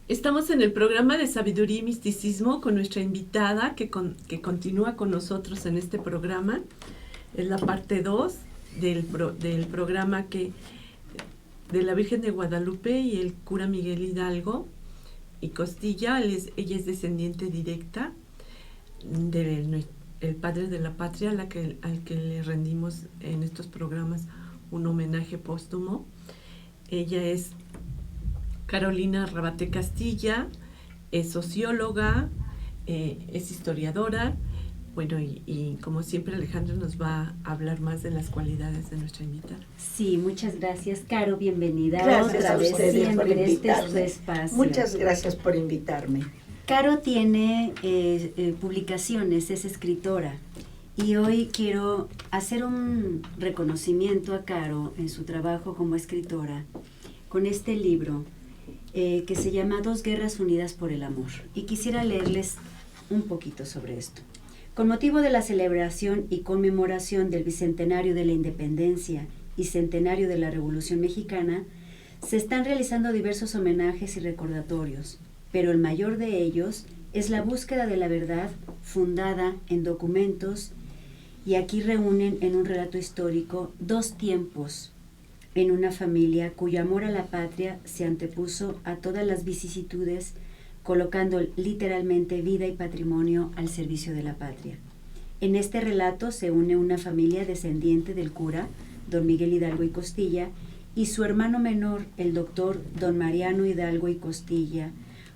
Estamos en el programa de Sabiduría y Misticismo con nuestra invitada que continúa con nosotros en este programa. Es la parte 2 del programa de la Virgen de Guadalupe y el cura Miguel Hidalgo y Costilla. Ella es descendiente directa del padre de la patria al que le rendimos en estos programas un homenaje póstumo. Ella es Carolina Rabate Castilla, es socióloga, es historiadora. Bueno, y como siempre Alejandra nos va a hablar más de las cualidades de nuestra invitada. Sí, muchas gracias, Caro, bienvenida. Gracias otra a vez ustedes siempre, por invitarme. este es su espacio. Muchas gracias por invitarme. Caro tiene publicaciones, es escritora, y hoy quiero hacer un reconocimiento a Caro en su trabajo como escritora con este libro que se llama Dos guerras unidas por el amor, y quisiera leerles un poquito sobre esto. Con motivo de la celebración y conmemoración del bicentenario de la Independencia y centenario de la Revolución Mexicana, se están realizando diversos homenajes y recordatorios, pero el mayor de ellos es la búsqueda de la verdad fundada en documentos, y aquí reúnen en un relato histórico dos tiempos en una familia cuyo amor a la patria se antepuso a todas las vicisitudes, colocando literalmente vida y patrimonio al servicio de la patria. En este relato se une una familia descendiente del cura, don Miguel Hidalgo y Costilla, y su hermano menor, el doctor don Mariano Hidalgo y Costilla,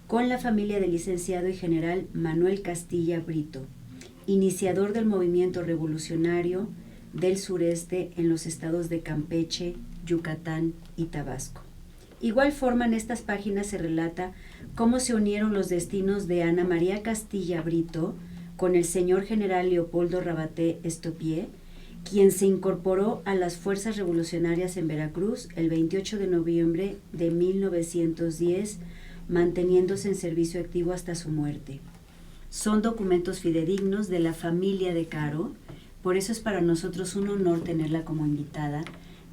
con la familia del licenciado y general Manuel Castilla Brito, iniciador del movimiento revolucionario del sureste en los estados de Campeche, Yucatán y Tabasco. Igual forma, en estas páginas se relata cómo se unieron los destinos de Ana María Castilla Brito con el señor general Leopoldo Rabate Estopié, quien se incorporó a las fuerzas revolucionarias en Veracruz el 28 de noviembre de 1910, manteniéndose en servicio activo hasta su muerte. Son documentos fidedignos de la familia de Caro, por eso es para nosotros un honor tenerla como invitada,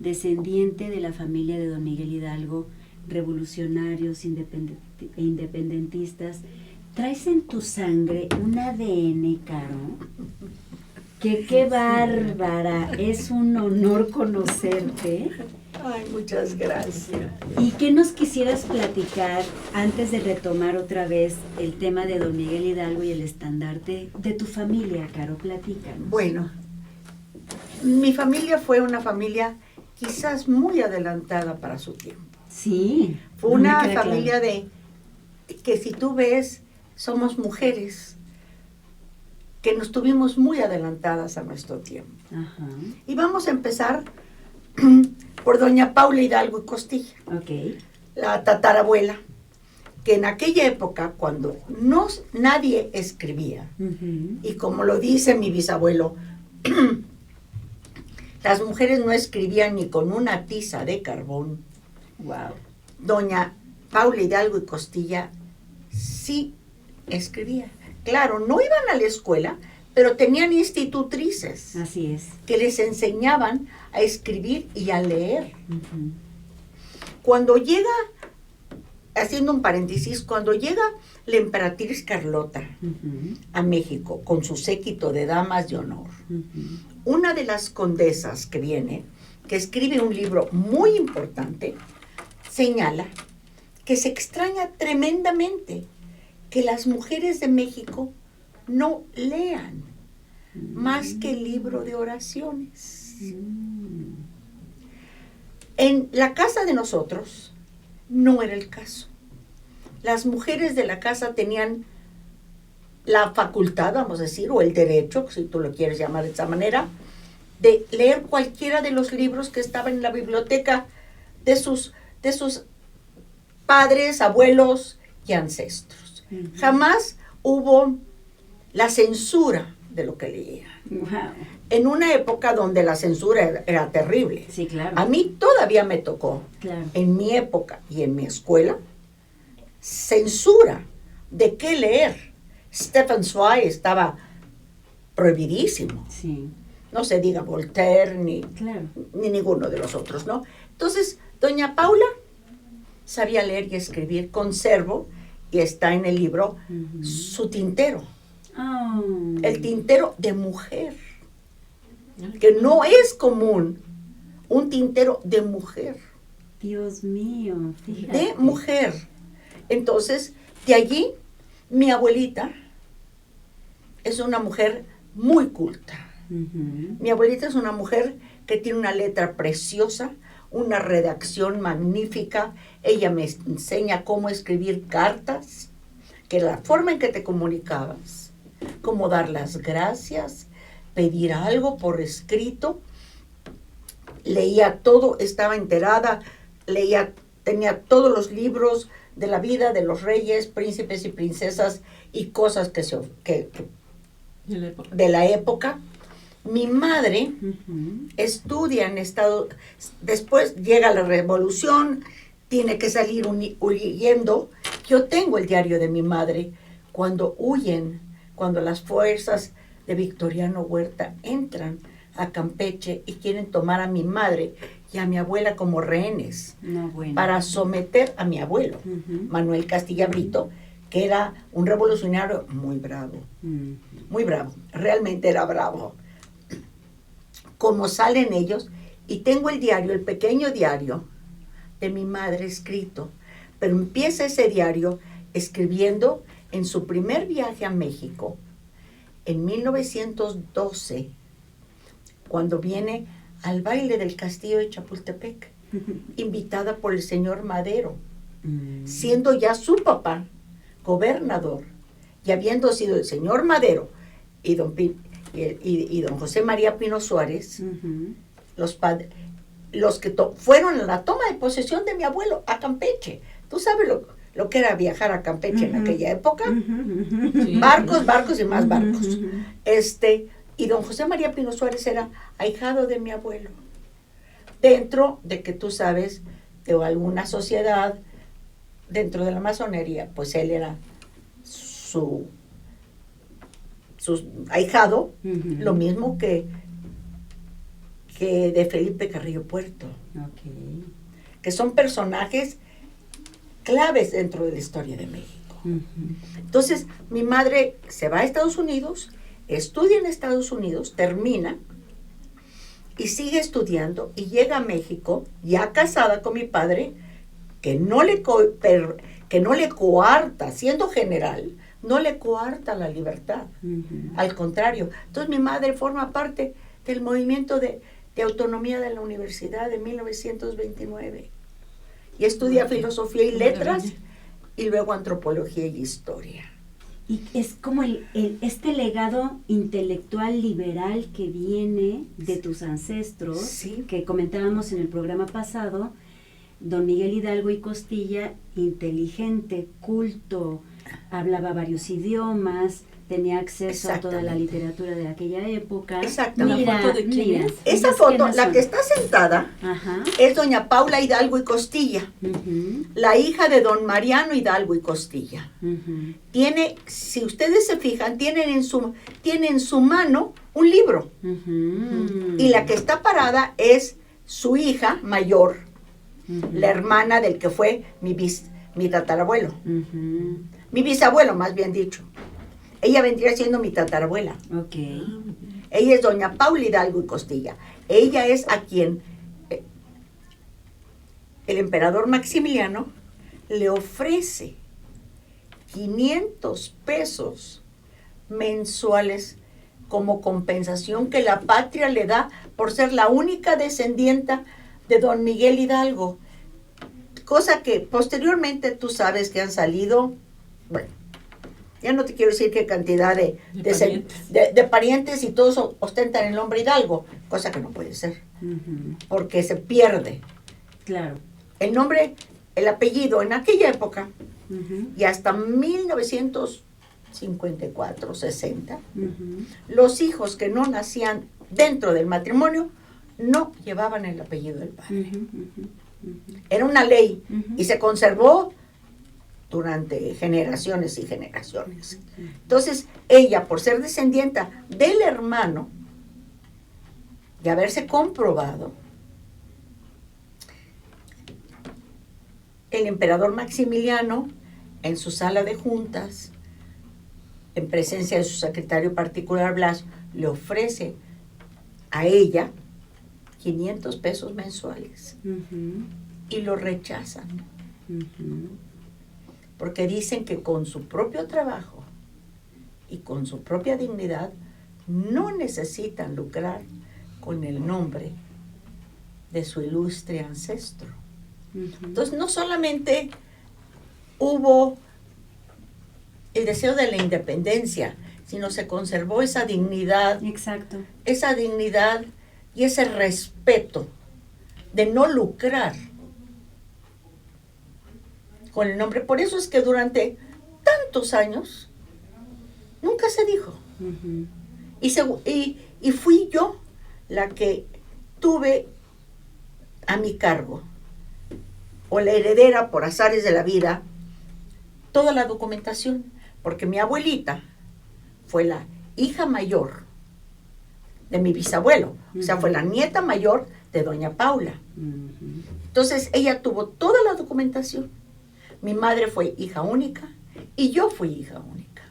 descendiente de la familia de don Miguel Hidalgo, revolucionarios independentistas. ¿Traes en tu sangre un ADN, Caro? ¡Qué bárbara! Es un honor conocerte. Ay, muchas gracias. ¿Y qué nos quisieras platicar antes de retomar otra vez el tema de don Miguel Hidalgo y el estandarte de tu familia, Caro? Platícanos. Bueno, mi familia fue una familia quizás muy adelantada para su tiempo. Sí. Fue una familia que si tú ves, somos mujeres que nos tuvimos muy adelantadas a nuestro tiempo. Ajá. Y vamos a empezar por doña Paula Hidalgo y Costilla, Ok. la tatarabuela, que en aquella época, cuando nadie escribía, Uh-huh. y como lo dice mi bisabuelo, las mujeres no escribían ni con una tiza de carbón. Wow. Doña Paula Hidalgo y Costilla sí escribía. Claro, no iban a la escuela, pero tenían institutrices Así es. que les enseñaban a escribir y a leer. Uh-huh. Cuando llega, haciendo un paréntesis, cuando llega la emperatriz Carlota Uh-huh. a México con su séquito de damas de honor, Uh-huh. una de las condesas que viene, que escribe un libro muy importante, señala que se extraña tremendamente que las mujeres de México no lean más que el libro de oraciones. En la casa de nosotros no era el caso. Las mujeres de la casa tenían la facultad, vamos a decir, o el derecho, si tú lo quieres llamar de esa manera, de leer cualquiera de los libros que estaban en la biblioteca de sus padres, abuelos y ancestros. Uh-huh. Jamás hubo la censura de lo que leían. Wow. En una época donde la censura era terrible. Sí, claro. A mí todavía me tocó, Claro. en mi época y en mi escuela, censura de qué leer. Stefan Zweig estaba prohibidísimo. Sí. No se diga Voltaire ni Claro. ninguno de los otros, ¿no? Entonces, doña Paula sabía leer y escribir. Conservo y está en el libro, Ujú. su tintero. Oh. El tintero de mujer, que no es común, un tintero de mujer. Dios mío, fíjate. De mujer. Entonces, de allí, mi abuelita es una mujer muy culta. Ujú. Mi abuelita es una mujer que tiene una letra preciosa, una redacción magnífica. Ella me enseña cómo escribir cartas, que la forma en que te comunicabas, cómo dar las gracias, pedir algo por escrito. Leía todo, estaba enterada, leía, tenía todos los libros de la vida de los reyes, príncipes y princesas y cosas que En la época. de la época. Mi madre Ujú. estudia en Estados, después llega la revolución, tiene que salir huyendo. Yo tengo el diario de mi madre cuando huyen, cuando las fuerzas de Victoriano Huerta entran a Campeche y quieren tomar a mi madre y a mi abuela como rehenes No, bueno. para someter a mi abuelo, Ujú. Manuel Castilla Brito, que era un revolucionario muy bravo. Mm. Muy bravo, realmente era bravo. Como salen ellos, y tengo el diario, el pequeño diario de mi madre escrito, pero empieza ese diario escribiendo en su primer viaje a México, en 1912, cuando viene al baile del castillo de Chapultepec, invitada por el señor Madero, Mm. siendo ya su papá gobernador, y habiendo sido el señor Madero y don José María Pino Suárez, Ujú. los que fueron a la toma de posesión de mi abuelo a Campeche. Tú sabes lo que era viajar a Campeche en Ujú. aquella época. Ujú. Sí. Barcos y más barcos. Ujú. Y don José María Pino Suárez era ahijado de mi abuelo. Dentro de que tú sabes, de alguna sociedad, dentro de la masonería, pues él era su ahijado, Ujú. lo mismo que de Felipe Carrillo Puerto, Ok. que son personajes claves dentro de la historia de México. Ujú. Entonces, mi madre se va a Estados Unidos, estudia en Estados Unidos, termina y sigue estudiando y llega a México, ya casada con mi padre, que no le coarta, siendo general, no le coarta la libertad. Ujú. Al contrario. Entonces mi madre forma parte del movimiento de autonomía de la universidad de 1929 y estudia filosofía y letras y luego antropología y historia. Y es como este legado intelectual liberal que viene de tus ancestros, Sí. que comentábamos en el programa pasado, don Miguel Hidalgo y Costilla, inteligente, culto, hablaba varios idiomas, tenía acceso a toda la Exactamente. literatura de aquella época. Exactamente. ¿La foto de quién es? Esa ¿ellas foto, quiénes la son? que está sentada, Ajá. es doña Paula Hidalgo y Costilla, Ujú. la hija de don Mariano Hidalgo y Costilla. Ujú. Tiene, si ustedes se fijan, tiene en su mano un libro. Ujú. Y la que está parada es su hija mayor, Ujú. la hermana del que fue mi tatarabuelo. Ujú. Mi bisabuelo, más bien dicho. Ella vendría siendo mi tatarabuela. Ok. Ella es doña Paula Hidalgo y Costilla. Ella es a quien el emperador Maximiliano le ofrece 500 pesos mensuales como compensación que la patria le da por ser la única descendienta de don Miguel Hidalgo. Cosa que posteriormente tú sabes que han salido, bueno, ya no te quiero decir qué cantidad de parientes y todos ostentan el nombre Hidalgo, cosa que no puede ser, Ujú. porque se pierde. Claro. El nombre, el apellido en aquella época Ujú. y hasta 1954, 60, Ujú. los hijos que no nacían dentro del matrimonio no llevaban el apellido del padre. Ujú. Ujú. Ujú. Era una ley Ujú. y se conservó durante generaciones y generaciones. Entonces, ella, por ser descendienta del hermano y haberse comprobado, el emperador Maximiliano en su sala de juntas, en presencia de su secretario particular Blas, le ofrece a ella 500 pesos mensuales y lo rechazan. Porque dicen que con su propio trabajo y con su propia dignidad no necesitan lucrar con el nombre de su ilustre ancestro. Entonces no solamente hubo el deseo de la independencia, sino se conservó esa dignidad. Exacto. Esa dignidad y ese respeto de no lucrar con el nombre. Por eso es que durante tantos años nunca se dijo. Y fui yo la que tuve a mi cargo, o la heredera por azares de la vida, toda la documentación, porque mi abuelita fue la hija mayor de mi bisabuelo, o sea, fue la nieta mayor de doña Paula. Entonces ella tuvo toda la documentación. Mi madre fue hija única y yo fui hija única.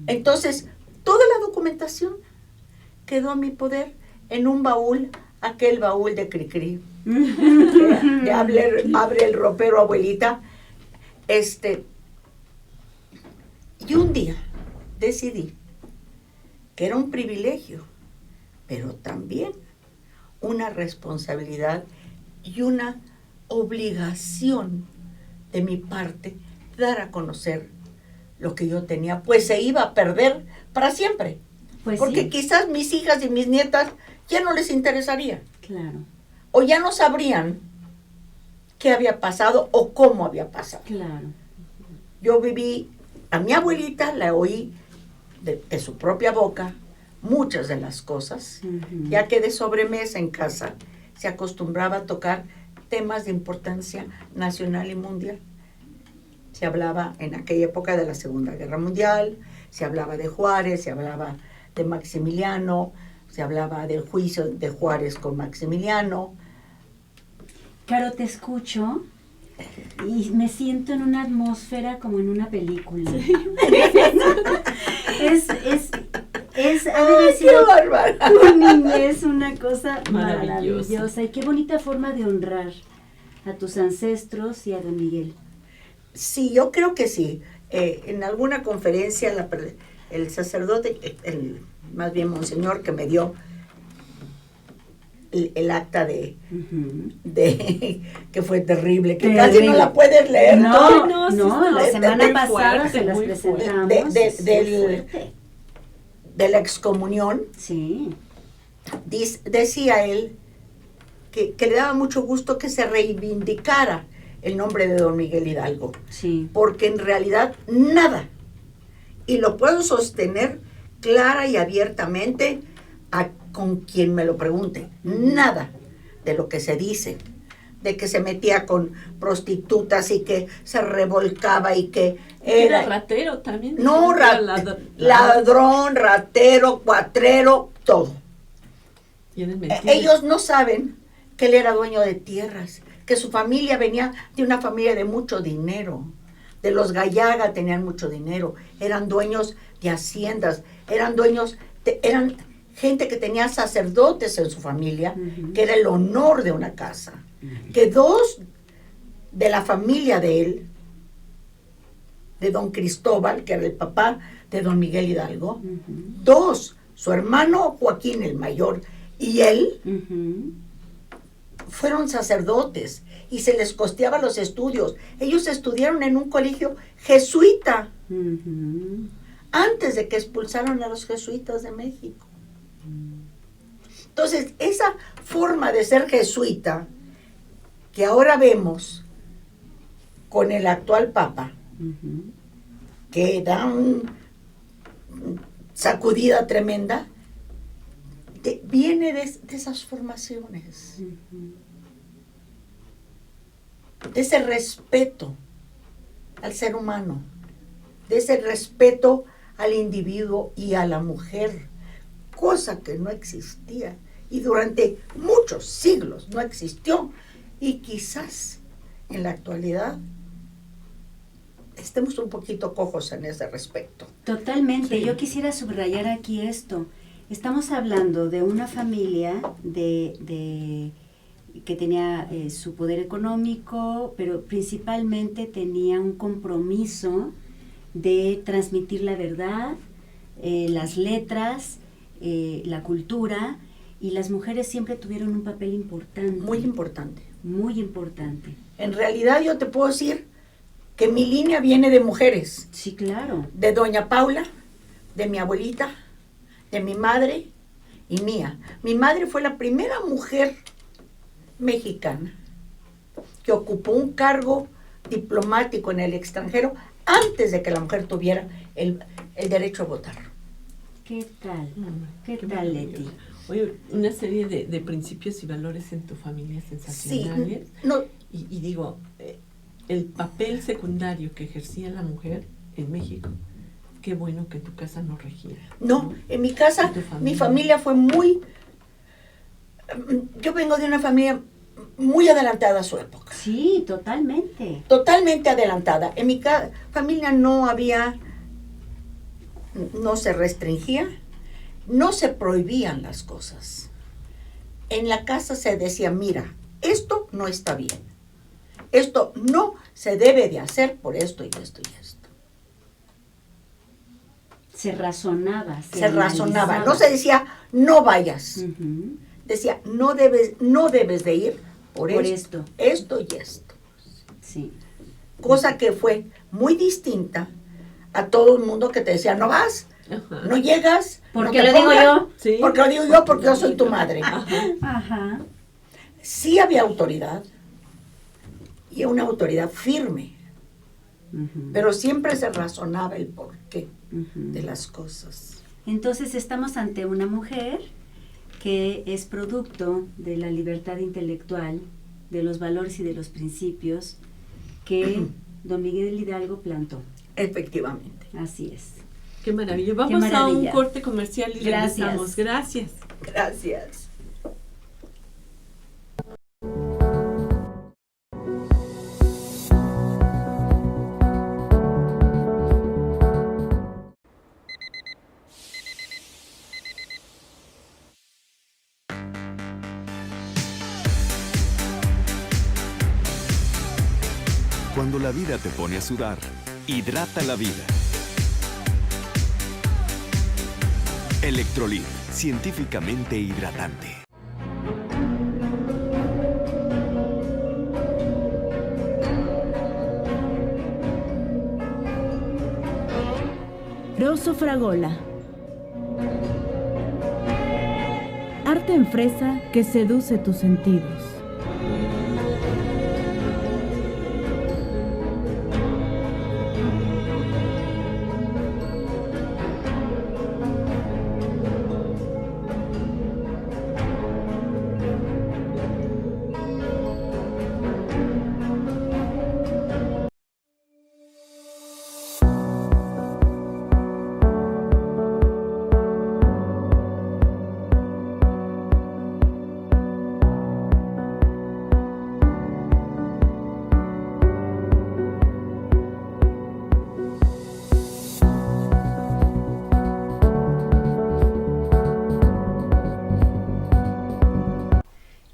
Entonces toda la documentación quedó a mi poder en un baúl, aquel baúl de Cricri. De abre el ropero, abuelita. Y un día decidí que era un privilegio, pero también una responsabilidad y una obligación de mi parte dar a conocer lo que yo tenía, pues se iba a perder para siempre. Pues porque sí. Quizás mis hijas y mis nietas ya no les interesaría. Claro. O ya no sabrían qué había pasado o cómo había pasado. Claro. Yo viví, a mi abuelita la oí de su propia boca muchas de las cosas, ya que de sobremesa en casa se acostumbraba a tocar temas de importancia nacional y mundial. Se hablaba en aquella época de la Segunda Guerra Mundial, se hablaba de Juárez, se hablaba de Maximiliano, se hablaba del juicio de Juárez con Maximiliano. Caro, te escucho y me siento en una atmósfera como en una película. Sí. Ha de haber sido tu niñez una cosa maravillosa. Y qué bonita forma de honrar a tus ancestros y a don Miguel. Sí, yo creo que sí. En alguna conferencia el sacerdote, más bien monseñor, que me dio el acta de que fue terrible, que casi no la puedes leer. No, la semana pasada se las presentamos. De la excomunión. Sí. Decía él que le daba mucho gusto que se reivindicara el nombre de don Miguel Hidalgo. Sí. Porque en realidad nada, y lo puedo sostener clara y abiertamente con quien me lo pregunte, nada de lo que se dice, de que se metía con prostitutas y que se revolcaba y que era ratero también. No, ladrón, ratero, cuatrero, todo. Ellos no saben que él era dueño de tierras, que su familia venía de una familia de mucho dinero. De los Gallaga tenían mucho dinero, eran dueños de haciendas, eran gente que tenía sacerdotes en su familia, que era el honor de una casa. Que dos de la familia de él, de don Cristóbal, que era el papá de don Miguel Hidalgo, dos, su hermano Joaquín el mayor y él, fueron sacerdotes y se les costeaba los estudios. Ellos estudiaron en un colegio jesuita antes de que expulsaron a los jesuitas de México. Entonces, esa forma de ser jesuita que ahora vemos con el actual Papa, que da una sacudida tremenda, viene de esas formaciones, de ese respeto al ser humano, de ese respeto al individuo y a la mujer, cosa que no existía y durante muchos siglos no existió, y quizás en la actualidad estemos un poquito cojos en ese respecto. Totalmente. Sí. Yo quisiera subrayar aquí esto. Estamos hablando de una familia que tenía su poder económico, pero principalmente tenía un compromiso de transmitir la verdad, las letras, la cultura, y las mujeres siempre tuvieron un papel importante. Muy importante. Muy importante. En realidad yo te puedo decir que mi línea viene de mujeres, Sí, claro. de doña Paula, de mi abuelita, de mi madre y mía. Mi madre fue la primera mujer mexicana que ocupó un cargo diplomático en el extranjero antes de que la mujer tuviera el derecho a votar. ¿Qué tal? ¿Qué tal, maravilloso. Leti? Oye, una serie de principios y valores en tu familia sensacionales. Sí, no, Y digo, el papel secundario que ejercía la mujer en México, qué bueno que tu casa no regía. no, en mi casa, ¿Y tu familia? mi familia fue muy... Yo vengo de una familia muy adelantada a su época. Sí, totalmente. Totalmente adelantada. En mi familia no había, no se restringía, no se prohibían las cosas. En la casa se decía, mira, esto no está bien. Esto no se debe de hacer por esto y esto y esto. Se razonaba. Se razonaba. analizaba. No se decía, no vayas. Ujú. Decía, no debes de ir por Esto. esto y esto. Sí. Cosa que fue muy distinta a todo el mundo que te decía, no vas, Ajá. no llegas. Porque no te lo digo pongas". yo. Sí. Porque lo digo yo, porque yo soy tu madre. Ajá. Sí había autoridad, y una autoridad firme, Ujú. pero siempre se razonaba el porqué Ujú. de las cosas. Entonces estamos ante una mujer que es producto de la libertad intelectual, de los valores y de los principios que don Miguel Hidalgo plantó. Efectivamente. Así es. Qué maravilla. Vamos a un maravilla. corte comercial y Gracias. regresamos. Gracias. Gracias. Cuando la vida te pone a sudar, hidrata la vida. Electrolit, científicamente hidratante. Rosso Fragola. Arte en fresa que seduce tus sentidos.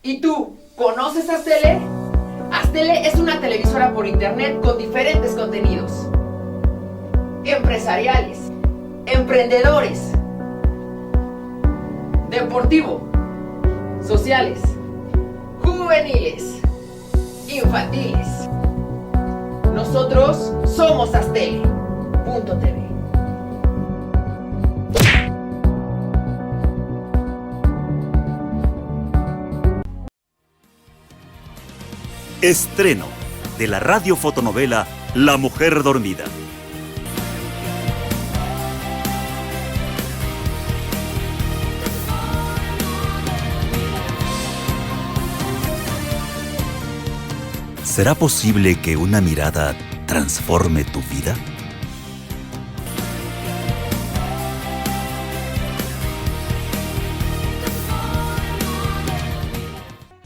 ¿Y tú, conoces Aztele? Aztele es una televisora por internet con diferentes contenidos. Empresariales, emprendedores, deportivo, sociales, juveniles, infantiles. Nosotros somos Aztele.tv. Estreno de la radiofotonovela La Mujer Dormida. ¿Será posible que una mirada transforme tu vida?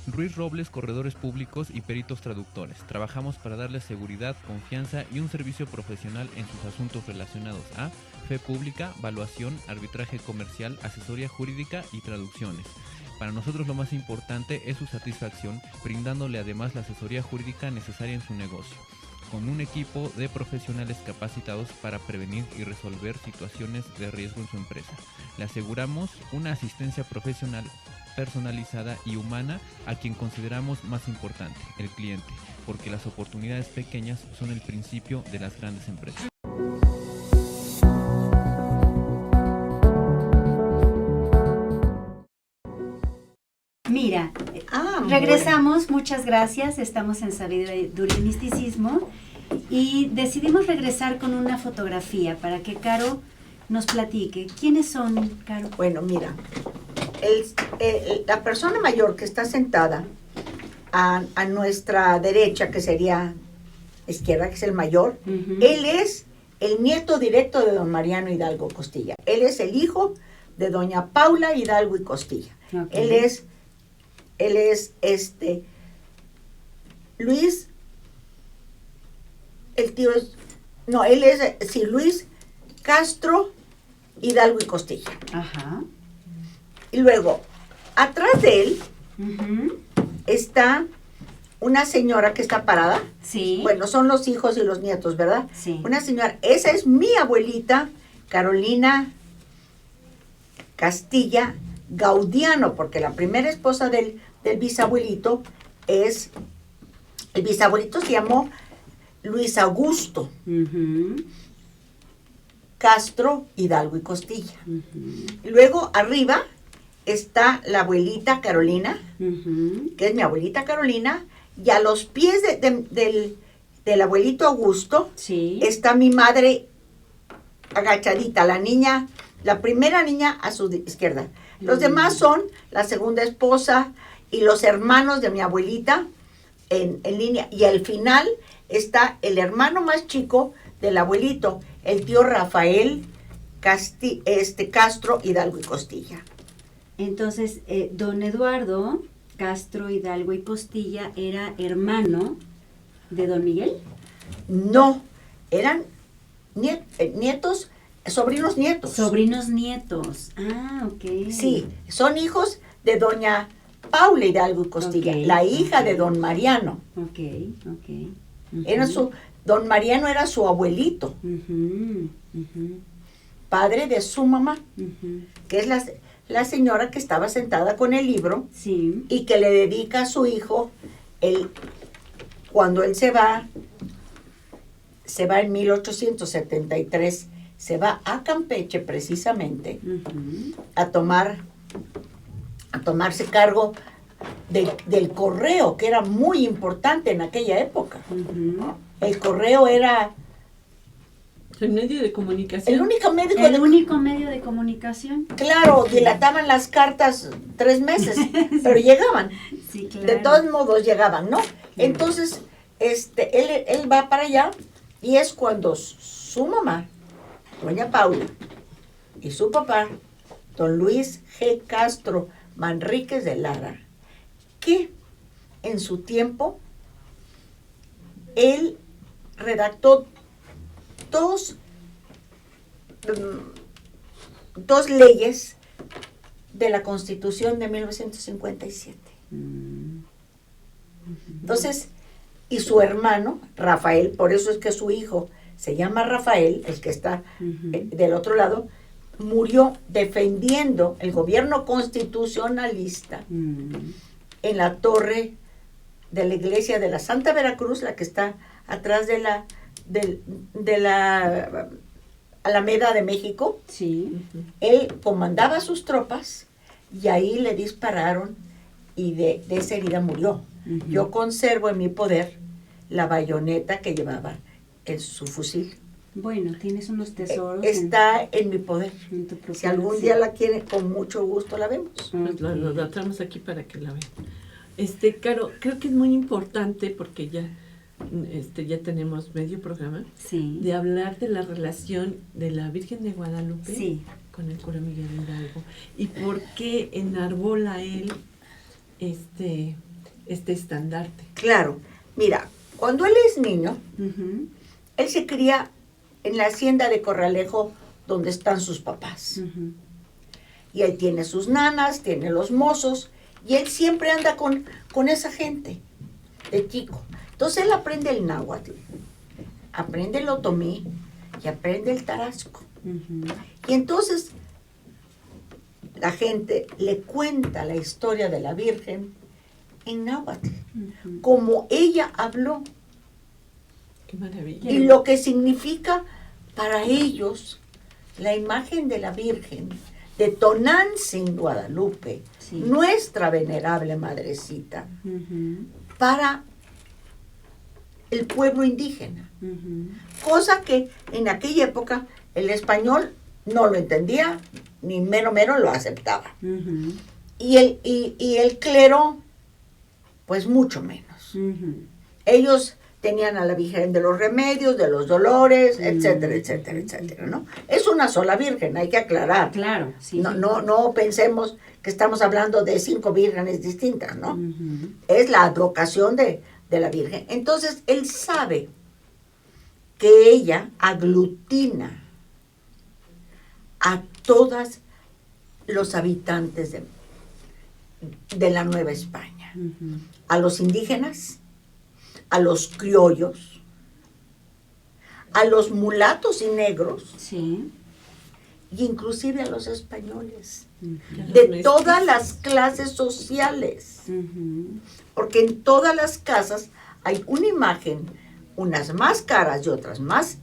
Ruiz Luis Robles, corredores públicos y peritos traductores. Trabajamos para darles seguridad, confianza y un servicio profesional en sus asuntos relacionados a fe pública, valuación, arbitraje comercial, asesoría jurídica y traducciones. Para nosotros lo más importante es su satisfacción, brindándole además la asesoría jurídica necesaria en su negocio, con un equipo de profesionales capacitados para prevenir y resolver situaciones de riesgo en su empresa. Le aseguramos una asistencia profesional personalizada y humana a quien consideramos más importante, el cliente, porque las oportunidades pequeñas son el principio de las grandes empresas. Mira, Bueno. regresamos, muchas gracias, estamos en Sabiduría y Misticismo y decidimos regresar con una fotografía para que Caro nos platique. ¿Quiénes son, Caro? Bueno, mira, la persona mayor que está sentada a nuestra derecha, que sería izquierda, que es el mayor, él es el nieto directo de don Mariano Hidalgo Costilla. Él es el hijo de doña Paula Hidalgo y Costilla. Okay. Él es Luis, el tío es, no, él es, sí, Luis Castro Hidalgo y Costilla. Ajá. Y luego, atrás de él Ujú. está una señora que está parada. Sí. Bueno, son los hijos y los nietos, ¿verdad? Sí. Una señora, esa es mi abuelita, Carolina Castilla Gaudiano, porque la primera esposa del bisabuelito es, el bisabuelito se llamó Luis Augusto Ujú. Castro Hidalgo y Costilla. Ujú. Y luego arriba está la abuelita Carolina, Ujú. que es mi abuelita Carolina, y a los pies del abuelito Augusto Sí. está mi madre agachadita, la niña, la primera niña a su izquierda. Los demás son la segunda esposa y los hermanos de mi abuelita en línea. Y al final está el hermano más chico del abuelito, el tío Rafael Castro Hidalgo y Costilla. Entonces, don Eduardo Castro Hidalgo y Costilla era hermano de don Miguel. No, eran nietos, sobrinos nietos. Sobrinos nietos. Ah, ok. Sí, son hijos de doña Paula Hidalgo y Costilla, Ok, la hija ok. de don Mariano. Ok, ok. Ujú. Era don Mariano era su abuelito, Ujú, ujú, padre de su mamá, ujú. que es la señora que estaba sentada con el libro Sí. y que le dedica a su hijo, cuando él se va en 1873, se va a Campeche precisamente Ujú. a tomarse cargo del correo, que era muy importante en aquella época. Ujú. El correo era El medio de comunicación. el único medio El único medio de comunicación. Claro, dilataban las cartas 3 meses, pero llegaban. Sí, claro. De todos modos llegaban, ¿no? Entonces, él va para allá y es cuando su mamá, doña Paula, y su papá, don Luis G. Castro Manríquez de Lara, que en su tiempo él redactó dos leyes de la Constitución de 1957. Entonces, y su hermano, Rafael, por eso es que su hijo se llama Rafael, el que está del otro lado, murió defendiendo el gobierno constitucionalista en la torre de la iglesia de la Santa Veracruz, la que está atrás de la Alameda de México. Sí. Él comandaba sus tropas y ahí le dispararon y de esa herida murió. Ujú. Yo conservo en mi poder la bayoneta que llevaba en su fusil. Bueno, tienes unos tesoros. Está en mi poder. en tu propiedad, Si algún sí. día la quieren, con mucho gusto la vemos. Pues la traemos aquí para que la vean. Caro, creo que es muy importante porque ya tenemos medio programa Sí. de hablar de la relación de la Virgen de Guadalupe Sí. con el cura Miguel Hidalgo y por qué enarbola él este estandarte. Claro, mira, cuando él es niño, Ujú, él se cría en la hacienda de Corralejo donde están sus papás. ujú, Y él tiene sus nanas, tiene los mozos, y él siempre anda con esa gente de chico. Entonces él aprende el náhuatl, aprende el otomí y aprende el tarasco. ujú, Y entonces la gente le cuenta la historia de la Virgen en náhuatl, ujú. como ella habló Qué maravilla. y lo que significa para ellos la imagen de la Virgen de Tonantzin, Guadalupe, Sí. nuestra venerable madrecita, Ujú, para el pueblo indígena. ujú. Cosa que en aquella época el español no lo entendía, ni menos lo aceptaba. Ujú, Y el clero, pues mucho menos. ujú. Ellos tenían a la Virgen de los Remedios, de los Dolores, etcétera, Mm. etcétera, etcétera, ¿no? Es una sola Virgen, hay que aclarar. Claro, sí. No pensemos que estamos hablando de 5 vírgenes distintas, ¿no? Ujú, Es la advocación de la Virgen. Entonces, él sabe que ella aglutina a todos los habitantes de la Nueva España. ujú. A los indígenas, a los criollos, a los mulatos y negros, Sí. e inclusive a los españoles, Ujú, de todas las clases sociales. ujú. Porque en todas las casas hay una imagen, unas más caras y otras más,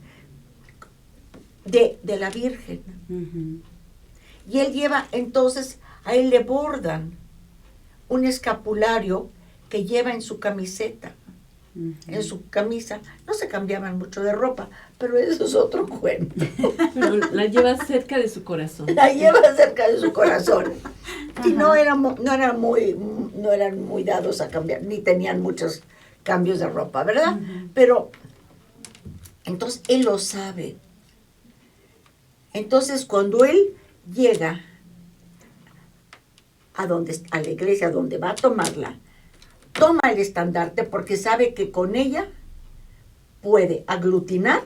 de la Virgen. Ujú, Y él lleva, entonces, a él le bordan un escapulario que lleva en su camiseta, ujú. en su camisa. No se cambiaban mucho de ropa, pero eso es otro cuento. Pero la lleva cerca de su corazón. La lleva cerca de su corazón. Y no eran muy dados a cambiar, ni tenían muchos cambios de ropa, ¿verdad? Ujú. Pero, entonces, él lo sabe. Entonces, cuando él llega a la iglesia donde va a tomarla, toma el estandarte porque sabe que con ella puede aglutinar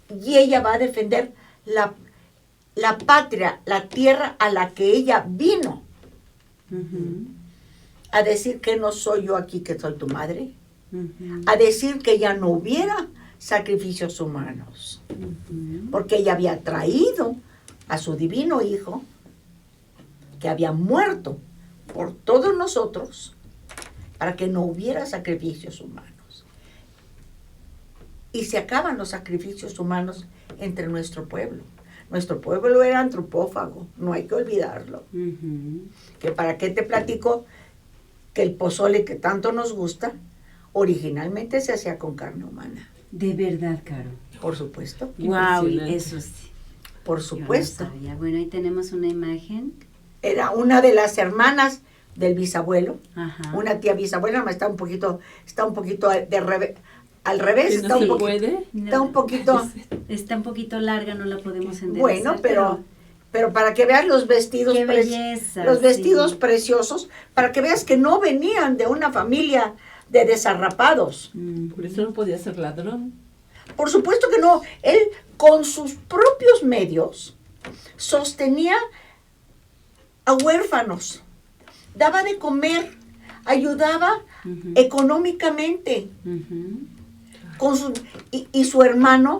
y ella va a defender la patria, la tierra a la que ella vino Ujú, a decir que no soy yo aquí, que soy tu madre, ujú, a decir que ya no hubiera sacrificios humanos, ujú. porque ella había traído a su divino hijo que había muerto por todos nosotros para que no hubiera sacrificios humanos. Y se acaban los sacrificios humanos entre nuestro pueblo. Nuestro pueblo era antropófago, no hay que olvidarlo. Ujú. Que para qué te platico que el pozole que tanto nos gusta, originalmente se hacía con carne humana. De verdad, Caro. Por supuesto, Wow, Impresionante. eso sí. por Yo no supuesto. sabía. Bueno, ahí tenemos una imagen. Era una de las hermanas del bisabuelo, Ajá. una tía bisabuela, está un poquito al revés, Que está no un se poquito, puede. está un poquito, Está un poquito larga, no la podemos enderezar. bueno, pero para que veas los vestidos, Qué belleza, los vestidos sí. preciosos, para que veas que no venían de una familia de desarrapados. Ujú. Por eso no podía ser ladrón. Por supuesto que no. Él, con sus propios medios, sostenía a huérfanos, daba de comer, ayudaba Ujú. económicamente. Ujú. Y su hermano,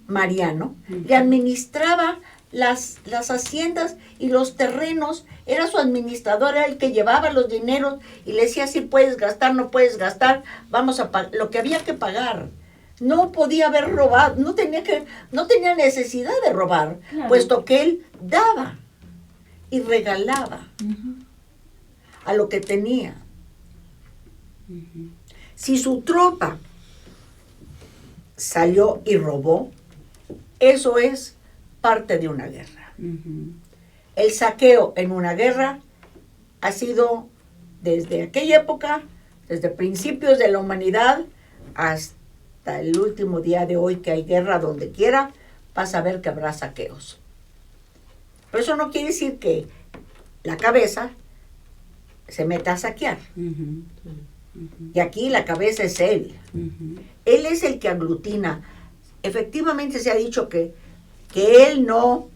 Mariano, Ujú. le administraba las haciendas y los terrenos, era su administrador, era el que llevaba los dineros y le decía si puedes gastar, no puedes gastar, vamos a pagar lo que había que pagar. No podía haber robado, no tenía necesidad de robar, Claro. puesto que él daba y regalaba Ujú. a lo que tenía. Ujú. Si su tropa salió y robó, eso es parte de una guerra. Ujú. El saqueo en una guerra ha sido desde aquella época, desde principios de la humanidad, hasta el último día de hoy que hay guerra donde quiera, vas a ver que habrá saqueos. Pero eso no quiere decir que la cabeza se mete a saquear. Ujú. Y aquí la cabeza es él. Ujú. Él es el que aglutina. Efectivamente se ha dicho que él no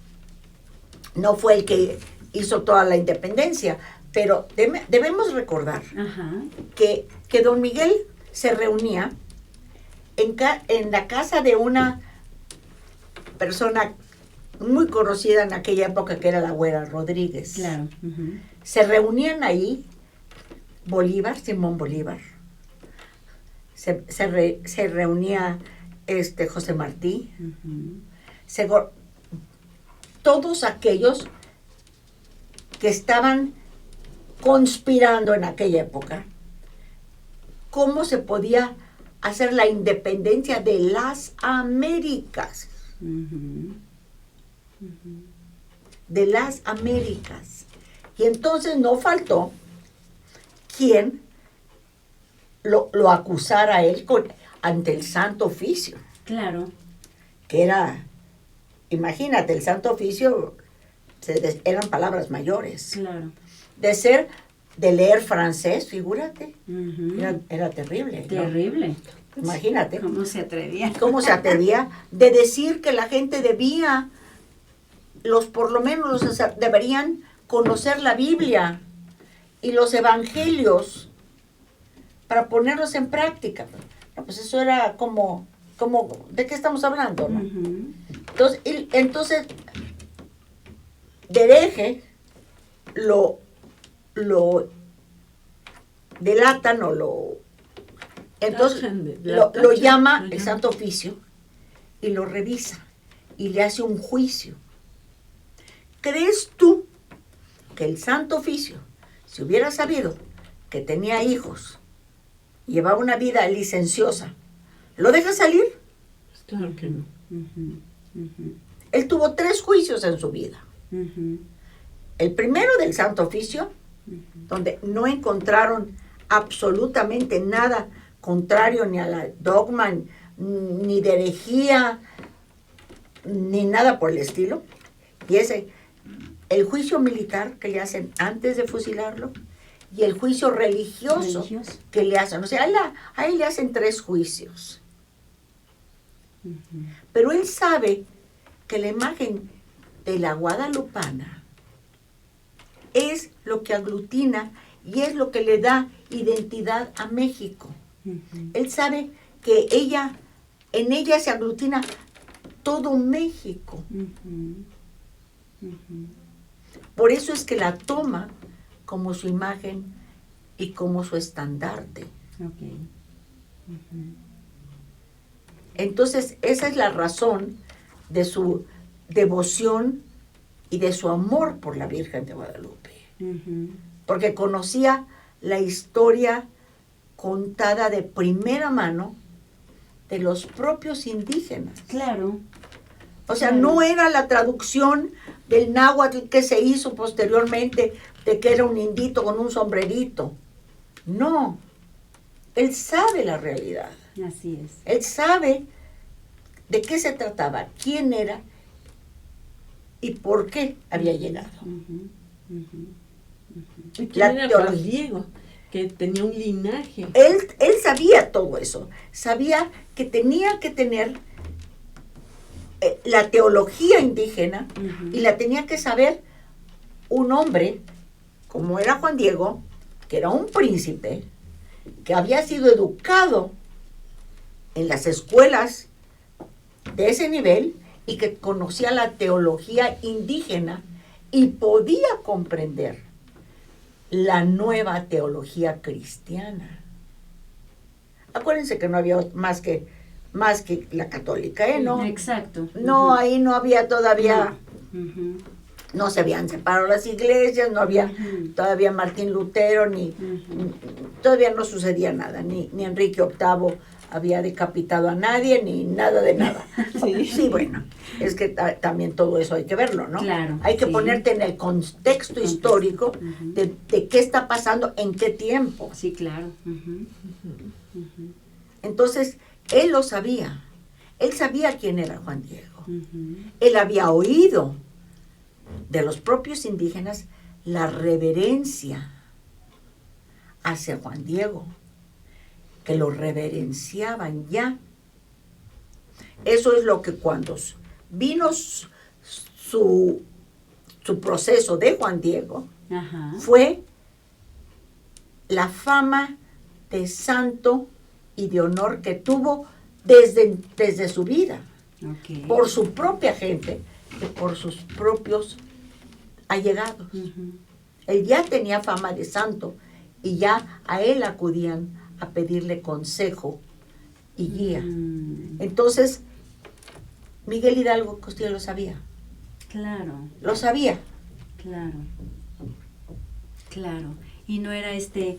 fue el que hizo toda la independencia, pero debemos recordar Ajá. que don Miguel se reunía en la casa de una persona muy conocida en aquella época, que era la Güera Rodríguez. Claro. Ujú. Se reunían ahí Simón Bolívar, se reunía José Martí, Ujú. todos aquellos que estaban conspirando en aquella época, cómo se podía hacer la independencia de las Américas, Ujú. de las Américas. Y entonces no faltó quien lo acusara a él ante el Santo Oficio, Claro. que era, imagínate, el Santo Oficio eran palabras mayores. Claro. De leer francés, figúrate, Ujú. era terrible, ¿no? Terrible. Imagínate. ¿Cómo se atrevía? ¿Cómo se atrevía de decir que la gente debía, por lo menos deberían conocer la Biblia y los evangelios para ponerlos en práctica? No, pues eso era como ¿de qué estamos hablando, no? Ujú. Entonces de hereje lo delatan entonces lo llama el Santo Oficio y lo revisa y le hace un juicio. ¿Crees tú que el Santo Oficio, si hubiera sabido que tenía hijos, llevaba una vida licenciosa, lo deja salir? Claro que no. Ujú. Ujú. Él tuvo 3 juicios en su vida. Ujú. El primero del Santo Oficio, donde no encontraron absolutamente nada contrario ni a la dogma, ni de herejía, ni nada por el estilo. Y el juicio militar que le hacen antes de fusilarlo y el juicio religioso que le hacen. O sea, a él le hacen 3 juicios. Pero él sabe que la imagen de la guadalupana es lo que aglutina y es lo que le da identidad a México. Él sabe que en ella se aglutina todo México. Por eso es que la toma como su imagen y como su estandarte. Okay. Entonces, esa es la razón de su devoción y de su amor por la Virgen de Guadalupe. Porque conocía la historia contada de primera mano de los propios indígenas. Claro. O sea, no era la traducción del náhuatl que se hizo posteriormente de que era un indito con un sombrerito. No, él sabe la realidad. Así es. Él sabe de qué se trataba, quién era y por qué había llegado. ¿Y quién era Juan Diego? Que tenía un linaje. Él sabía todo eso. Sabía que tenía que tener la teología indígena y la tenía que saber un hombre como era Juan Diego, que era un príncipe, que había sido educado en las escuelas de ese nivel y que conocía la teología indígena y podía comprender la nueva teología cristiana. Acuérdense que no había más que la católica, ¿no? Exacto. No, ahí no había todavía, no se habían separado las iglesias, no había todavía Martín Lutero, todavía no sucedía nada, ni Enrique VIII había decapitado a nadie, ni nada de nada. Sí, bueno, es que también todo eso hay que verlo, ¿no? Claro. Hay que ponerte en el contexto histórico de qué está pasando, en qué tiempo. Sí, claro. Entonces, él lo sabía. Él sabía quién era Juan Diego. Él había oído de los propios indígenas la reverencia hacia Juan Diego, que lo reverenciaban ya. Eso es lo que cuando vino su proceso de Juan Diego, Ajá. fue la fama de santo y de honor que tuvo desde su vida, Okay. por su propia gente y por sus propios allegados. Ujú. Él ya tenía fama de santo y ya a él acudían a pedirle consejo y guía. Entonces, Miguel Hidalgo Costilla lo sabía. Claro, Lo sabía. claro. Claro. Y no era este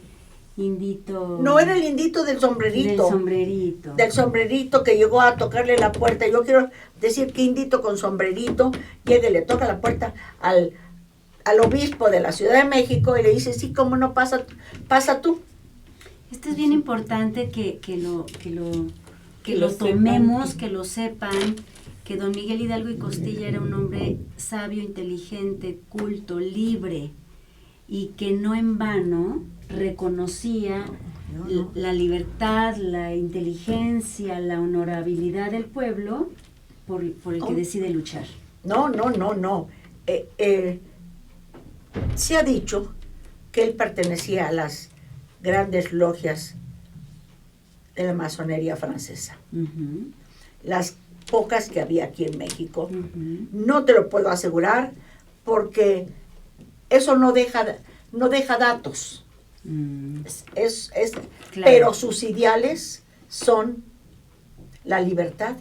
indito. No era el indito del sombrerito. Del sombrerito. Del sombrerito que llegó a tocarle la puerta. Yo quiero decir que indito con sombrerito llega y le toca la puerta al obispo de la Ciudad de México y le dice, sí, cómo no, pasa tú. Esto es bien importante que lo lo tomemos, sepan. que lo sepan, que don Miguel Hidalgo y Costilla era un hombre sabio, inteligente, culto, libre, y que no en vano reconocía la libertad, la inteligencia, la honorabilidad del pueblo por el que decide luchar. No. Se ha dicho que él pertenecía a las grandes logias de la masonería francesa. Ujú, Las pocas que había aquí en México. ujú. No te lo puedo asegurar porque eso no deja datos. Mm, Es claro. Pero sus ideales son la libertad,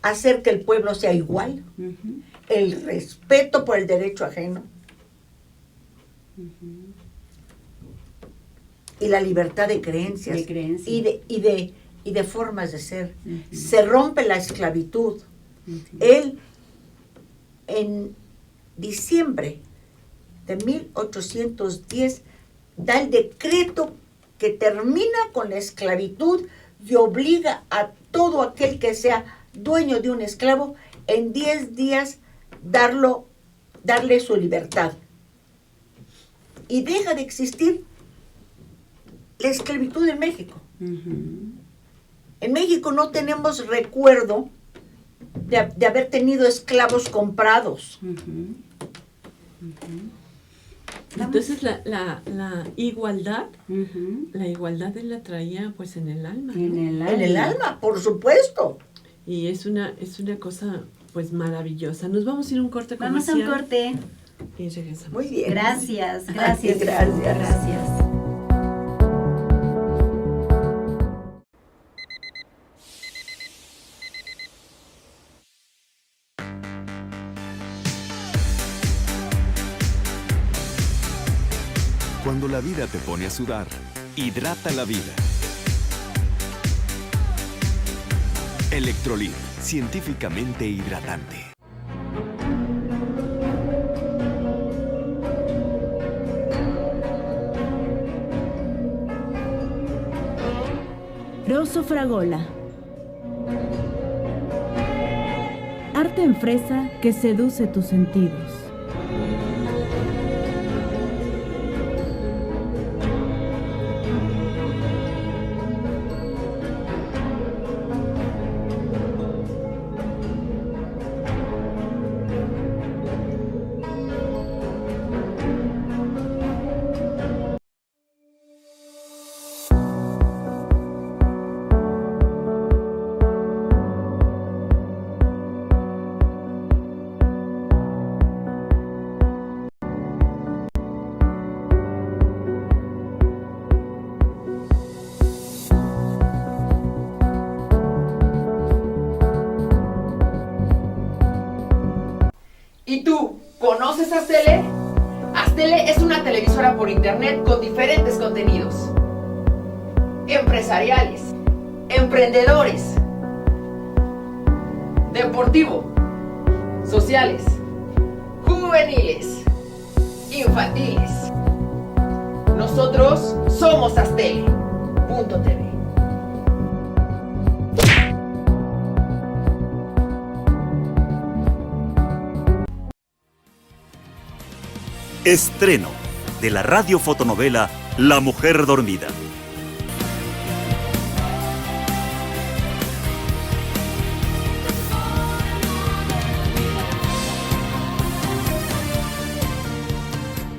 hacer que el pueblo sea igual, Ujú, el respeto por el derecho ajeno ujú. y la libertad de creencias, De creencias. y de formas de ser. Ujú. Se rompe la esclavitud. Ujú. Él, en diciembre de 1810, da el decreto que termina con la esclavitud y obliga a todo aquel que sea dueño de un esclavo en 10 días darle su libertad. Y deja de existir la esclavitud en México. Ujú. En México no tenemos recuerdo de haber tenido esclavos comprados. Ujú. Ujú. Entonces la igualdad, Ujú. la igualdad él la traía pues en el alma, ¿no? En el alma. En el alma, por supuesto. Y es una cosa pues maravillosa. Nos vamos a ir a un corte Vamos a comercial. un corte. Y regresamos. Muy bien. Gracias. Gracias. Gracias. Cuando la vida te pone a sudar, hidrata la vida. Electrolit, científicamente hidratante. Rosso Fragola. Arte en fresa que seduce tus sentidos. ¿Y tú, conoces Aztele? Aztele es una televisora por internet con diferentes contenidos. Empresariales, emprendedores, deportivo, sociales, juveniles, infantiles. Nosotros somos Aztele.tv. Estreno de la radiofotonovela La mujer dormida.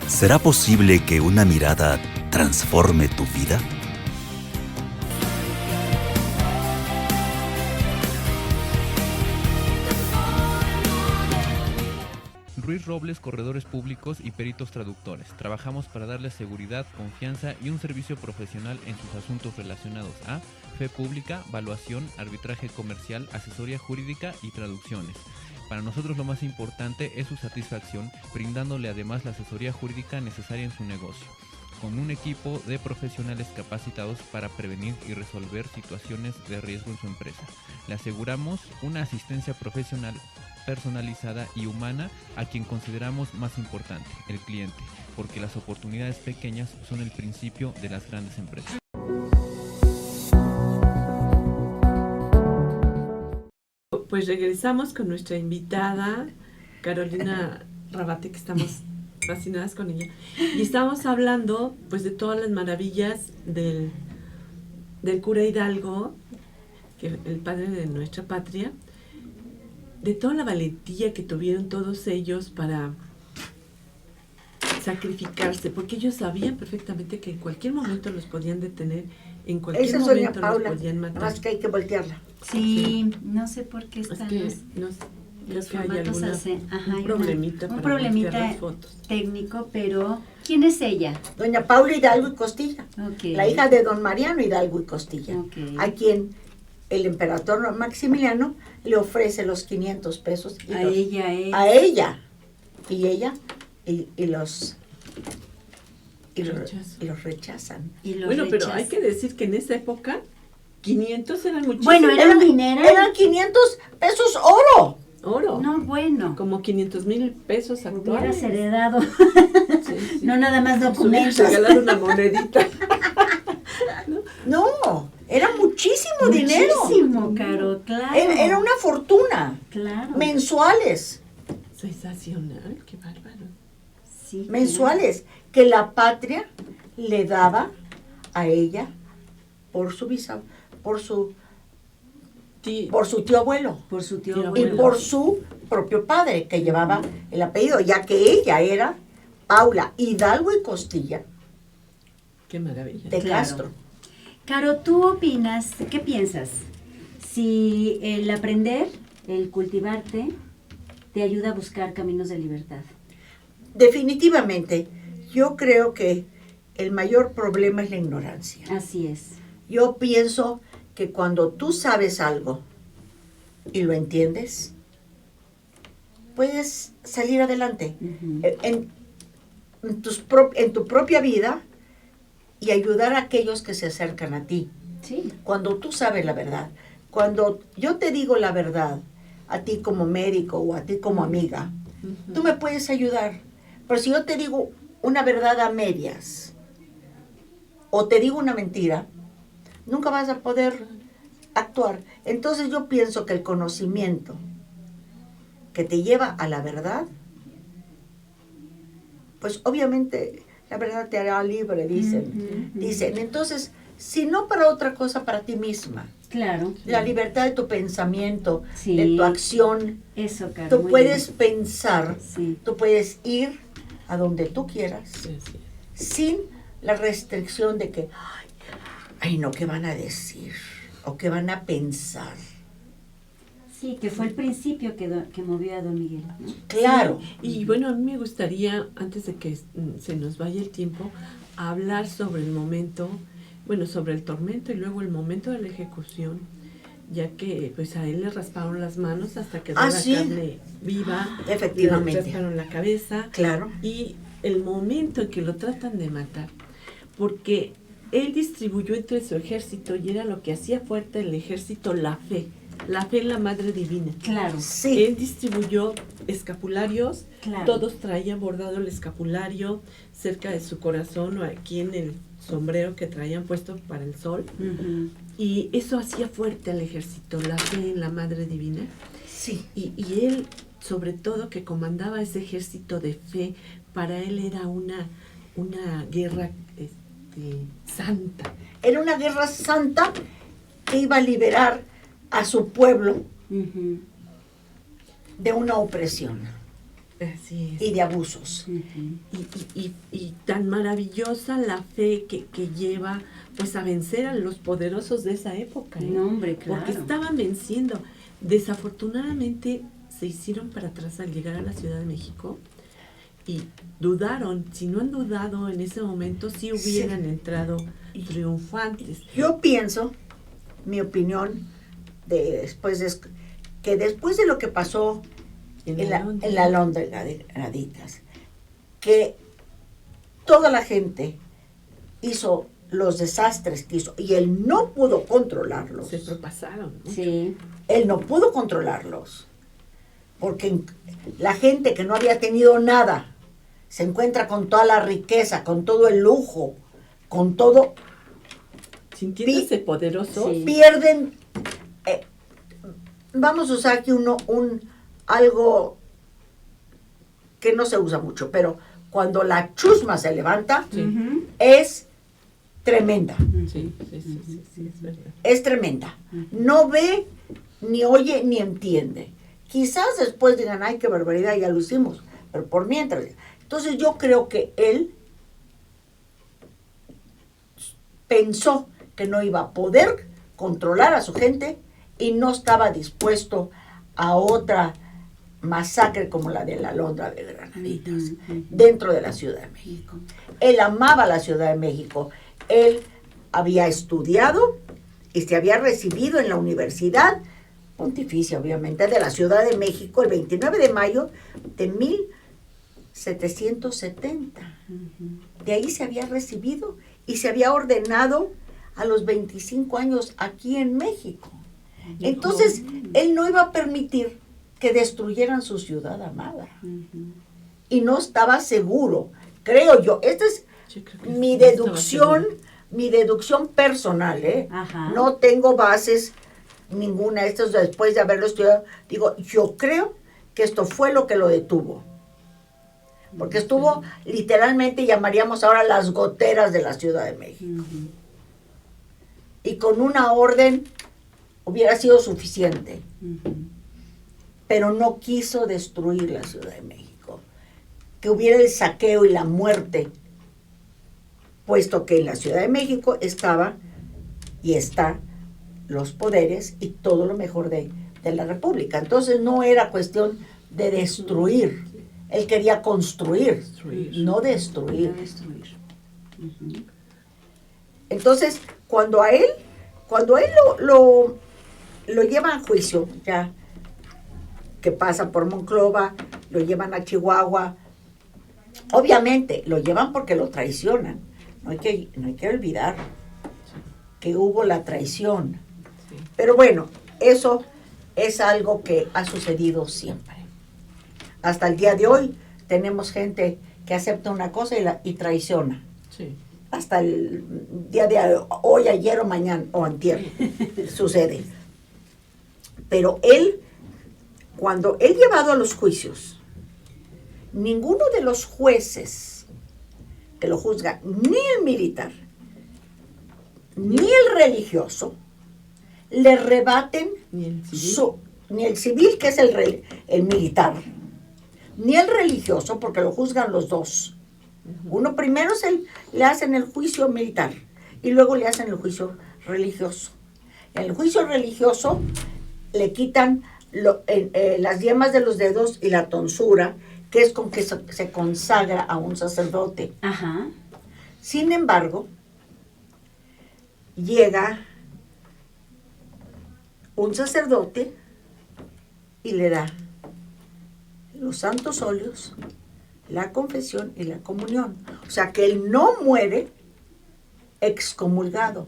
¿Será posible que una mirada transforme tu vida? Ruiz Robles, corredores públicos y peritos traductores. Trabajamos para darles seguridad, confianza y un servicio profesional en sus asuntos relacionados a fe pública, valuación, arbitraje comercial, asesoría jurídica y traducciones. Para nosotros lo más importante es su satisfacción, brindándole además la asesoría jurídica necesaria en su negocio, con un equipo de profesionales capacitados para prevenir y resolver situaciones de riesgo en su empresa. Le aseguramos una asistencia profesional personalizada y humana a quien consideramos más importante, el cliente, porque las oportunidades pequeñas son el principio de las grandes empresas. Pues regresamos con nuestra invitada, Carolina Rabate, que estamos fascinadas con ella. Y estamos hablando pues de todas las maravillas del cura Hidalgo, que el padre de nuestra patria, de toda la valentía que tuvieron todos ellos para sacrificarse, porque ellos sabían perfectamente que en cualquier momento los podían detener, en cualquier Esa es doña momento Paula, los podían matar. más que hay que voltearla. Sí, no sé por qué Es están que, los, no sé, los creo que hay formatos alguna, así. Ajá, hay un problemita un para problemita buscar las fotos. técnico, pero ¿quién es ella? Doña Paula Hidalgo y Costilla, Okay. la hija de don Mariano Hidalgo y Costilla, Okay. a quien el emperador Maximiliano le ofrece los 500 pesos y A los- ella es. a ella y los Rechazo. y los rechazan. Y los Bueno, pero rechaza. hay que decir que en esa época 500 eran muchísimo. Bueno, eran dinero. Eran 500 pesos oro. oro. No, bueno. Como 500,000 pesos Hubieras actuales. heredado. Sí, sí. No nada más Hubieras documentos. regalado una monedita. No, era muchísimo dinero. Muchísimo, Caro, claro. Era una fortuna. Claro. Mensuales, Sensacional, qué bárbaro. Sí, mensuales, que la patria le daba a ella por su por su tío abuelo claro. Por su tío Y y abuelo. por su propio padre, que llevaba el apellido, ya que ella era Paula Hidalgo y Costilla Qué maravilla. de Claro. Castro. Caro, ¿tú opinas, qué piensas? Si el aprender, el cultivarte, te ayuda a buscar caminos de libertad. Definitivamente, yo creo que el mayor problema es la ignorancia. Así es. Yo pienso que cuando tú sabes algo y lo entiendes, puedes salir adelante Ujú. en tu propia vida y ayudar a aquellos que se acercan a ti. Sí. Cuando tú sabes la verdad, cuando yo te digo la verdad, a ti como médico o a ti como amiga, tú me puedes ayudar. Pero si yo te digo una verdad a medias o te digo una mentira, nunca vas a poder actuar. Entonces yo pienso que el conocimiento que te lleva a la verdad, pues obviamente la verdad te hará libre, dicen. Ujú, ujú. Dicen, entonces, si no para otra cosa, para ti misma. Claro. La libertad de tu pensamiento, Sí. de tu acción. Eso, Caro. Tú muy puedes bien. pensar, Sí. tú puedes ir a donde tú quieras, Sí, sí. sin la restricción de que, ay no, ¿qué van a decir? ¿O qué van a pensar? Sí, que fue el principio que movió a don Miguel, ¿no? Claro. Y bueno, a mí me gustaría, antes de que se nos vaya el tiempo, hablar sobre el momento, bueno, sobre el tormento y luego el momento de la ejecución, ya que pues a él le rasparon las manos hasta quedó la ¿sí? carne viva, le Efectivamente. rasparon la cabeza, Claro. y el momento en que lo tratan de matar, porque él distribuyó entre su ejército, y era lo que hacía fuerte el ejército, la fe en la Madre Divina. Claro. Sí. Él distribuyó escapularios, Claro. todos traían bordado el escapulario cerca de su corazón o aquí en el sombrero que traían puesto para el sol, Ujú. y eso hacía fuerte al ejército, la fe en la Madre Divina. Sí. Y él, sobre todo, que comandaba ese ejército de fe, para él era una guerra santa. Era una guerra santa que iba a liberar a su pueblo Ujú, de una opresión Así es. y de abusos. ujú. Y tan maravillosa la fe que lleva pues a vencer a los poderosos de esa época, ¿eh? No, hombre, claro. Porque estaban venciendo. Desafortunadamente se hicieron para atrás al llegar a la Ciudad de México y dudaron. Si no han dudado en ese momento, sí hubieran entrado triunfantes. Yo pienso, mi opinión, después de lo que pasó en la Londres de Graditas, que toda la gente hizo los desastres que hizo y él no pudo controlarlos. Se propasaron, ¿no? Sí. Él no pudo controlarlos porque la gente que no había tenido nada se encuentra con toda la riqueza, con todo el lujo, con todo, Sintiéndose poderosos. Sí. pierden. Vamos a usar aquí algo que no se usa mucho, pero cuando la chusma se levanta, Ujú. es tremenda. Sí, es verdad. Es tremenda. No ve, ni oye, ni entiende. Quizás después digan, ay, qué barbaridad, ya lo hicimos. Pero por mientras. Entonces yo creo que él pensó que no iba a poder controlar a su gente y no estaba dispuesto a otra masacre como la de la Londra de Granaditas, dentro de la Ciudad de México. Él amaba la Ciudad de México. Él había estudiado y se había recibido en la Universidad Pontificia, obviamente, de la Ciudad de México el 29 de mayo de 1770. De ahí se había recibido y se había ordenado a los 25 años aquí en México. Entonces, él no iba a permitir que destruyeran su ciudad amada. Y no estaba seguro, creo yo. Esta es Yo creo que mi no estaba deducción, seguro. mi deducción personal, ¿eh? Ajá. No tengo bases ninguna. Esto es después de haberlo estudiado. Digo, yo creo que esto fue lo que lo detuvo. Porque estuvo, literalmente, llamaríamos ahora las goteras de la Ciudad de México. Y con una orden hubiera sido suficiente. Pero no quiso destruir la Ciudad de México. Que hubiera el saqueo y la muerte, puesto que en la Ciudad de México estaba y está los poderes y todo lo mejor de la República. Entonces no era cuestión de destruir. Él quería construir, no destruir. Entonces, cuando a él lo llevan a juicio, ya que pasa por Monclova, lo llevan a Chihuahua, obviamente lo llevan porque lo traicionan. No hay que olvidar que hubo la traición. Pero bueno, eso es algo que ha sucedido siempre. Hasta el día de hoy tenemos gente que acepta una cosa y traiciona. Sí. Hasta el día de hoy, ayer o mañana o antier sucede. Pero él, cuando él llevado a los juicios, ninguno de los jueces que lo juzgan, ni el militar, ni el religioso, le rebaten ni el civil, que es el militar, ni el religioso, porque lo juzgan los dos. Uno primero le hacen el juicio militar y luego le hacen el juicio religioso. En el juicio religioso le quitan las yemas de los dedos y la tonsura, que es con que se consagra a un sacerdote. Ajá. Sin embargo, llega un sacerdote y le da los santos óleos, la confesión y la comunión. O sea que él no muere excomulgado,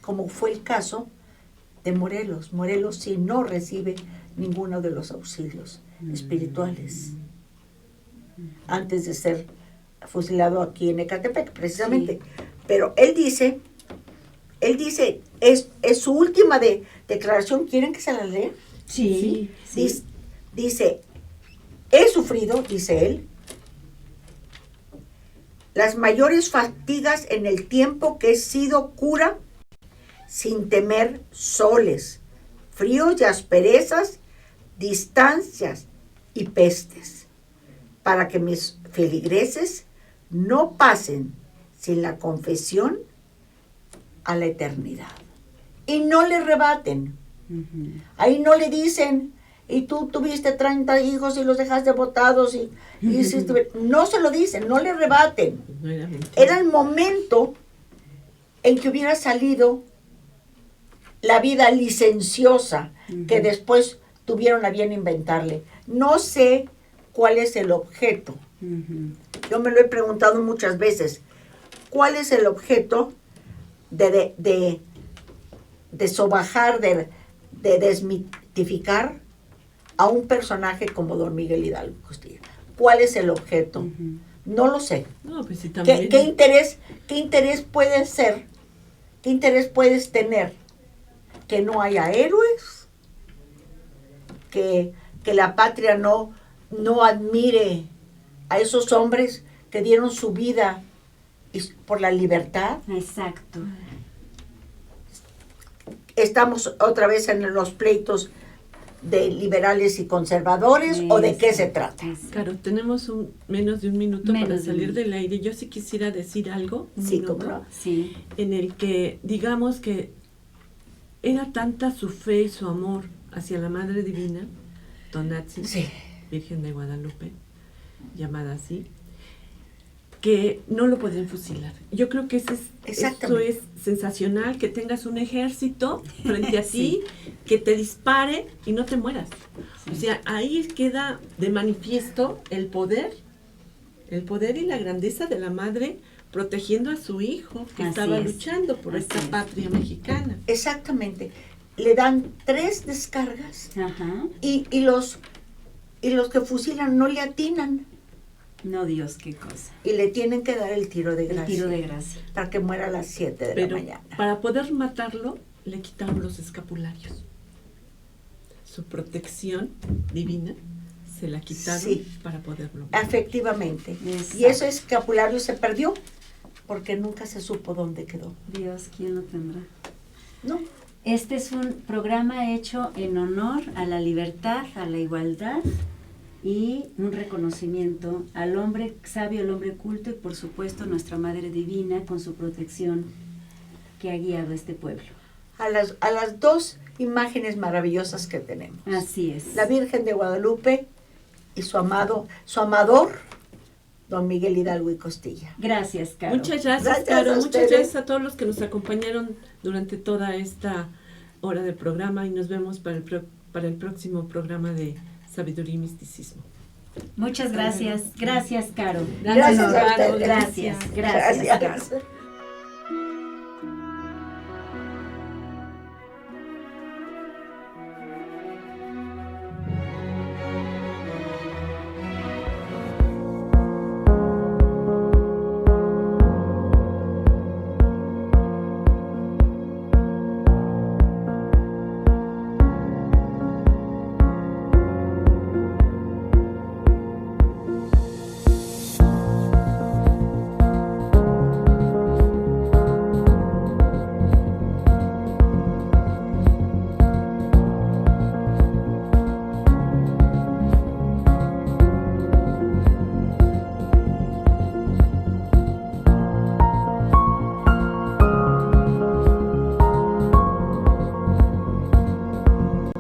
como fue el caso de Morelos. Morelos sí no recibe ninguno de los auxilios espirituales antes de ser fusilado aquí en Ecatepec, precisamente. Sí. Pero él dice, es su última declaración. ¿Quieren que se la lea? Sí. Dice, he sufrido, dice él, las mayores fatigas en el tiempo que he sido cura, sin temer soles, fríos y asperezas, distancias y pestes, para que mis feligreses no pasen sin la confesión a la eternidad. Y no le rebaten. Ahí no le dicen, y tú tuviste 30 hijos y los dejaste botados y no se lo dicen, no le rebaten. No era mentira. Era el momento en que hubiera salido la vida licenciosa que después tuvieron a bien inventarle. No sé cuál es el objeto. Yo me lo he preguntado muchas veces. ¿Cuál es el objeto de sobajar, de desmitificar a un personaje como don Miguel Hidalgo Costilla? ¿Cuál es el objeto? No lo sé. No, pues sí, también. ¿Qué interés puede ser? ¿Qué interés puedes tener? Que no haya héroes, que la patria no admire a esos hombres que dieron su vida por la libertad. Exacto. Estamos otra vez en los pleitos de liberales y conservadores, ¿o de qué se trata? Claro, tenemos menos de un minuto Menos para de un salir minuto. del aire. Yo sí quisiera decir algo, Sí, minuto, cómo no. Sí. en el que digamos que era tanta su fe y su amor hacia la Madre Divina, Tonantzin, Sí. Virgen de Guadalupe, llamada así, que no lo podían fusilar. Yo creo que eso Exactamente. es sensacional, que tengas un ejército frente a ti, que te dispare y no te mueras. O sea, ahí queda de manifiesto el poder y la grandeza de la madre protegiendo a su hijo que Así estaba es. luchando por Así esta es. patria mexicana. Exactamente. Le dan 3 descargas Ajá. y los que fusilan no le atinan No, Dios, qué cosa. y le tienen que dar el tiro de El gracia tiro de gracia. para que muera a las 7 de Pero la mañana. para poder matarlo, le quitaron los escapularios. Su protección divina se la quitaron Sí. para poderlo matar. Efectivamente. Exacto. Y ese escapulario se perdió porque nunca se supo dónde quedó. Dios, ¿quién lo tendrá? ¿No? Este es un programa hecho en honor a la libertad, a la igualdad y un reconocimiento al hombre sabio, al hombre culto y por supuesto nuestra Madre Divina con su protección que ha guiado a este pueblo. A las 2 imágenes maravillosas que tenemos. Así es. La Virgen de Guadalupe y su amador, don Miguel Hidalgo y Costilla. Gracias, Caro. Muchas gracias, Gracias Caro. a Muchas ustedes. gracias a todos los que nos acompañaron durante toda esta hora del programa y nos vemos para el próximo programa de Sabiduría y Misticismo. Muchas gracias. Gracias, Caro. Gracias a Caro. ustedes. Gracias. Gracias, Caro. Gracias.